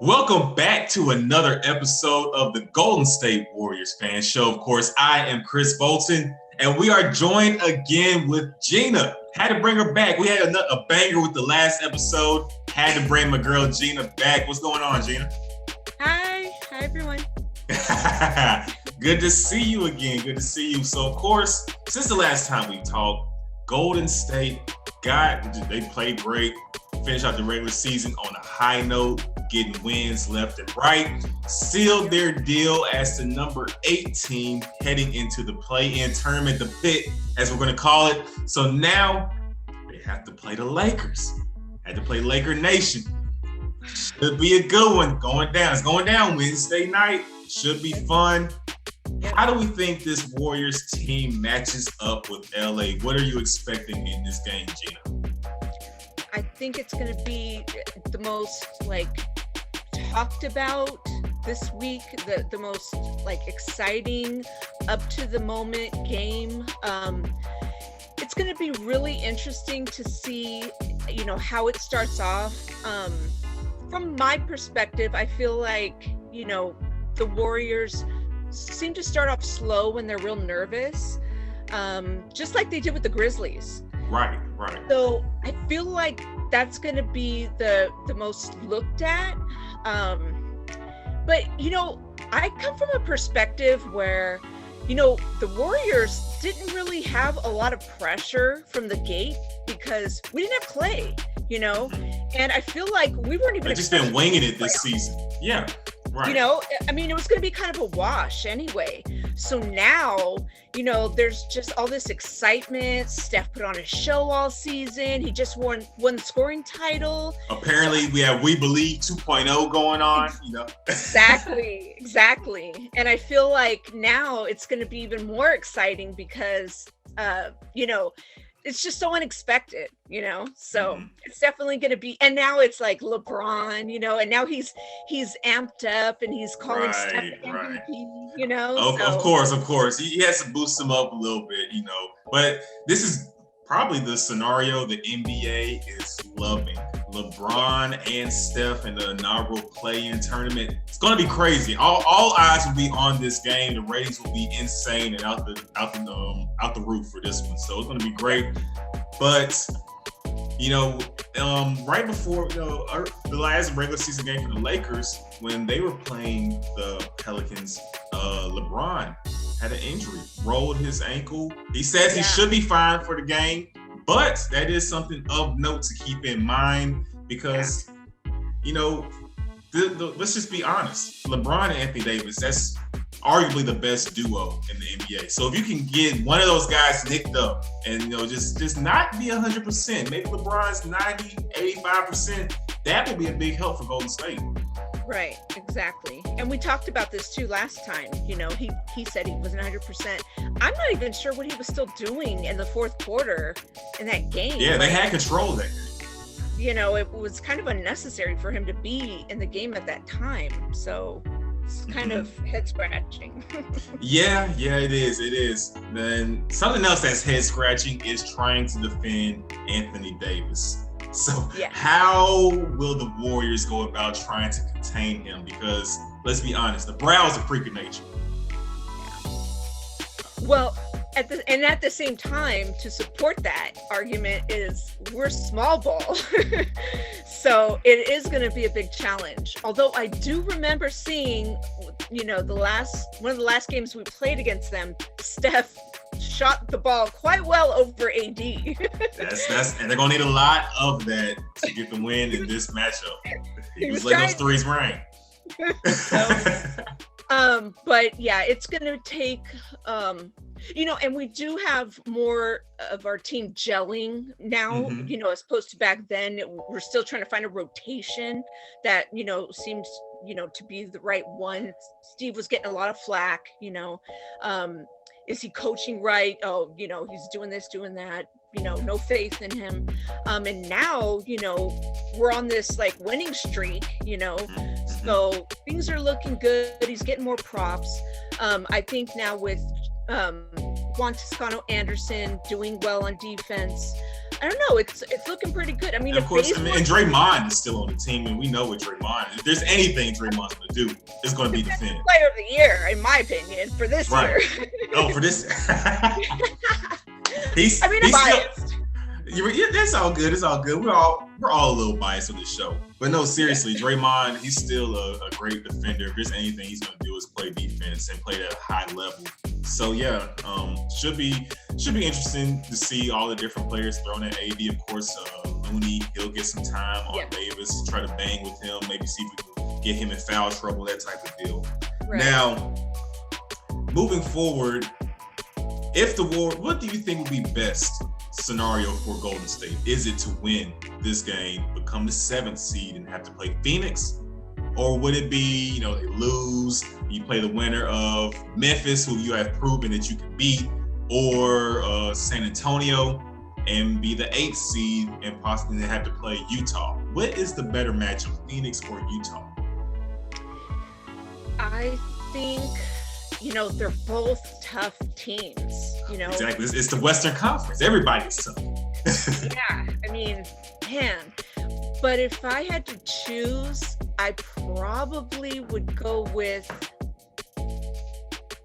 Welcome back to another episode of the Golden State Warriors Fan Show. Of course, I am Chris Bolton, and we are joined again with Gina. Had to bring her back. We had a banger with the last episode. Had to bring my girl Gina back. What's going on, Gina? Hi everyone. Good to see you again. Good to see you. So, of course, since the last time we talked, Golden State they played great. Finished out the regular season on a high note, getting wins left and right, sealed their deal as the number 8 team heading into the play-in tournament, the pit, as we're going to call it. So now they have to play the Lakers. Had to play Laker Nation. Should be a good one going down. It's going down Wednesday night. Should be fun. How do we think this Warriors team matches up with LA? What are you expecting in this game, Gina? I think it's going to be the most talked about this week, the most exciting up to the moment game. It's going to be really interesting to see, how it starts off. From my perspective, I feel like, the Warriors seem to start off slow when they're real nervous, just like they did with the Grizzlies. Right. So I feel like that's going to be the most looked at. But, I come from a perspective where, the Warriors didn't really have a lot of pressure from the gate because we didn't have Clay, and I feel like we weren't even. They've just been winging it this season. Yeah. Right. It was going to be kind of a wash anyway. So now, there's just all this excitement. Steph put on a show all season. He just won the scoring title. Apparently, we have We Believe 2.0 going on, Exactly. And I feel like now it's going to be even more exciting because, it's just so unexpected, so It's definitely going to be, and now it's like LeBron, and now he's amped up and he's calling Steph MVP, Of course. He has to boost him up a little bit, but this is probably the scenario the NBA is loving. LeBron and Steph in the inaugural play-in tournament. It's going to be crazy. All eyes will be on this game. The ratings will be insane and out the roof for this one. So it's going to be great. But right before the last regular season game for the Lakers, when they were playing the Pelicans, LeBron had an injury, rolled his ankle. He says he should be fine for the game, but that is something of note to keep in mind because, let's just be honest. LeBron and Anthony Davis, that's arguably the best duo in the NBA. So if you can get one of those guys nicked up and, just not be 100%, maybe LeBron's 90, 85%, that would be a big help for Golden State. Right, exactly. And we talked about this too last time. He said he wasn't 100%. I'm not even sure what he was still doing in the fourth quarter in that game. Yeah, they had control of that game. It was kind of unnecessary for him to be in the game at that time. So it's kind of head scratching. Yeah, it is. Then something else that's head scratching is trying to defend Anthony Davis. So how will the Warriors go about trying to contain him? Because let's be honest, the brow is a freak of nature. Well, at the same time, to support that argument is we're small ball. So it is going to be a big challenge. Although I do remember seeing, one of the last games we played against them, Steph shot the ball quite well over AD. That's and they're gonna need a lot of that to get the win in this matchup. He was letting those threes rain. But yeah, it's gonna take and we do have more of our team gelling now, as opposed to back then. We're still trying to find a rotation that, seems, to be the right one. Steve was getting a lot of flack, is he coaching right? Oh, he's doing this, doing that, no faith in him. And now, we're on this winning streak, so things are looking good. He's getting more props. I think now with Juan Toscano Anderson doing well on defense, I don't know. It's looking pretty good. I mean, And of course, and Draymond is still on the team, and we know what Draymond. If there's anything Draymond's going to do, it's going to be defend. Player of the year, in my opinion, for this year. Oh, for this. I'm biased. Yeah, that's all good. It's all good. We're all a little biased on this show, but no, seriously, Draymond, he's still a great defender. If there's anything he's going to do is play defense and play at a high level. So yeah, should be interesting to see all the different players thrown at AD. Of course, Looney, he'll get some time on Davis, try to bang with him, maybe see if we can get him in foul trouble, that type of deal. Right. Now, moving forward, what do you think would be best scenario for Golden State? Is it to win this game, become the 7th seed, and have to play Phoenix? Or would it be, they lose, you play the winner of Memphis, who you have proven that you can beat, or San Antonio, and be the 8th seed and possibly have to play Utah? What is the better matchup, Phoenix or Utah? I think, they're both tough teams, Exactly. It's the Western Conference. Everybody's tough. Yeah. I mean, man. But if I had to choose, I probably would go with,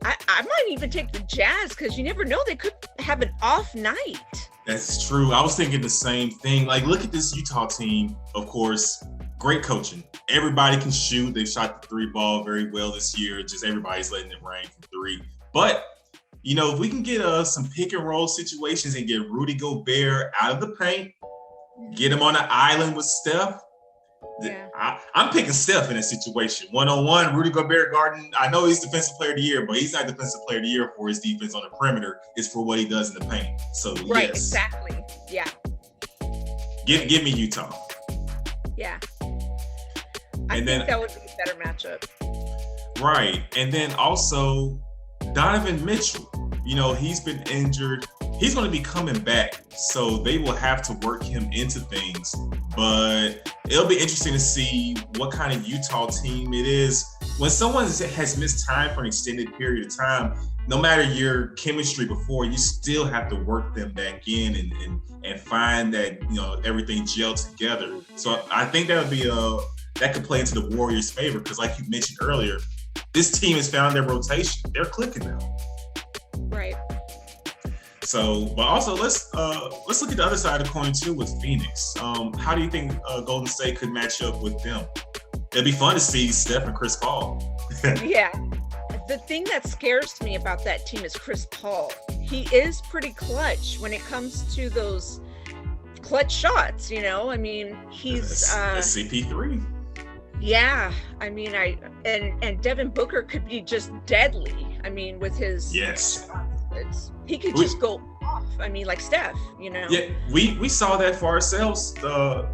I might even take the Jazz, because you never know, they could have an off night. That's true. I was thinking the same thing. Like, look at this Utah team, of course, great coaching. Everybody can shoot. They've shot the 3 ball very well this year. Just everybody's letting it rain from 3. But, if we can get some pick and roll situations and get Rudy Gobert out of the paint, get him on an island with Steph. Yeah. I'm picking Steph in a situation. 1-on-1, Rudy Gobert guarding. I know he's defensive player of the year, but he's not defensive player of the year for his defense on the perimeter. It's for what he does in the paint. So right, yes. Exactly. Yeah. Give me Utah. Yeah. I think that would be a better matchup. Right. And then also Donovan Mitchell. He's been injured. He's going to be coming back, so they will have to work him into things. But it'll be interesting to see what kind of Utah team it is. When someone has missed time for an extended period of time, no matter your chemistry before, you still have to work them back in and find that, everything gel together. So I think that could play into the Warriors' favor, because like you mentioned earlier, this team has found their rotation. They're clicking now. Right. So, but also let's look at the other side of the coin too with Phoenix. How do you think Golden State could match up with them? It'd be fun to see Steph and Chris Paul. Yeah. The thing that scares me about that team is Chris Paul. He is pretty clutch when it comes to those clutch shots, I mean, he's that's CP3. Yeah, I mean, and Devin Booker could be just deadly. I mean, with his he could just go off. I mean, like Steph, Yeah, we saw that for ourselves at the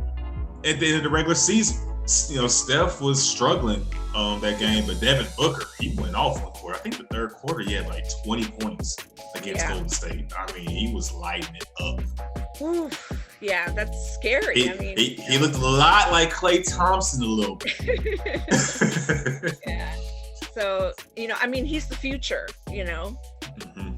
end of the regular season. Steph was struggling that game, but Devin Booker, he went off on court. I think the third quarter he had like 20 points against Golden State. I mean, he was lighting it up. Oof. Yeah, that's scary. He looked a lot like Klay Thompson a little bit. Yeah. So, he's the future, Mm-hmm.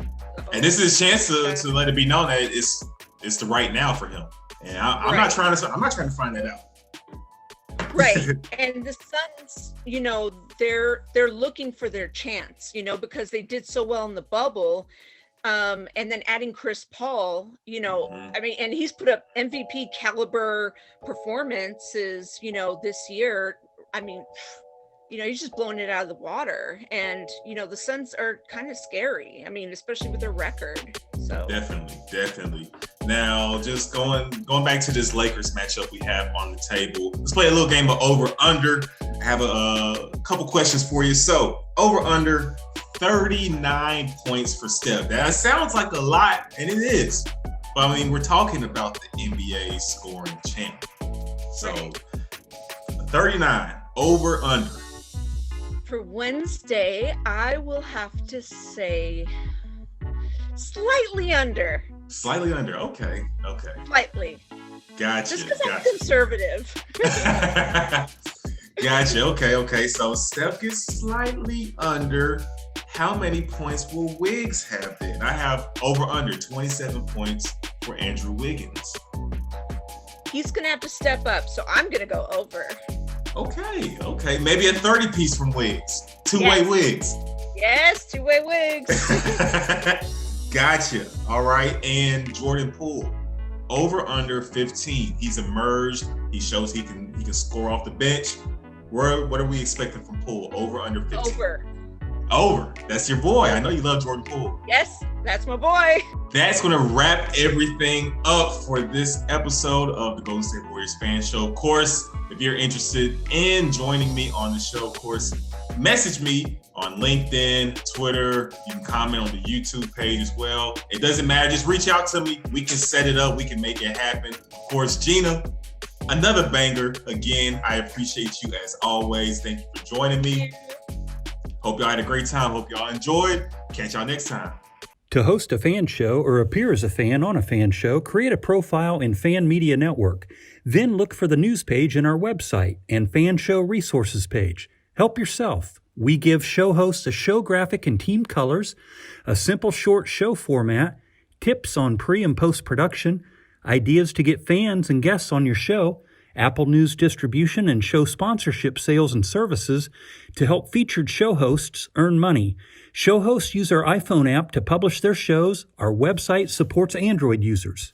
And this is a chance to let it be known that it's the right now for him. And I'm not trying to find that out. Right. And the Suns, they're looking for their chance, because they did so well in the bubble. And then adding Chris Paul, and he's put up MVP caliber performances, this year. I mean, he's just blowing it out of the water. And, the Suns are kind of scary. I mean, especially with their record. So definitely. Now, just going back to this Lakers matchup we have on the table. Let's play a little game of over/under. I have a couple questions for you. So, over/under 39 points for Steph. That sounds like a lot, and it is. But I mean, we're talking about the NBA scoring champ. So, 39 over/under. For Wednesday, I will have to say slightly under. Slightly under. Okay. Slightly. Gotcha. Just because I'm conservative. Gotcha. Okay. So Steph gets slightly under. How many points will Wiggs have then? I have over/under 27 points for Andrew Wiggins? He's going to have to step up, so I'm going to go over. Okay. Maybe a 30 piece from Wiggs. Two-way Wiggs. Yes, two-way Wiggs. Gotcha. All right. And Jordan Poole, over under 15. He's emerged. He shows he can score off the bench. What are we expecting from Poole? Over under 15? Over. That's your boy. I know you love Jordan Poole. Yes, that's my boy. That's going to wrap everything up for this episode of the Golden State Warriors Fan Show. Of course, if you're interested in joining me on the show, of course, message me on LinkedIn, Twitter. You can comment on the YouTube page as well. It doesn't matter. Just reach out to me. We can set it up. We can make it happen. Of course, Gina, another banger. Again, I appreciate you as always. Thank you for joining me. Hope y'all had a great time. Hope y'all enjoyed. Catch y'all next time. To host a fan show or appear as a fan on a fan show, create a profile in Fan Media Network. Then look for the news page in our website and fan show resources page. Help yourself. We give show hosts a show graphic in team colors, a simple short show format, tips on pre- and post-production, ideas to get fans and guests on your show, Apple News distribution and show sponsorship sales and services to help featured show hosts earn money. Show hosts use our iPhone app to publish their shows. Our website supports Android users.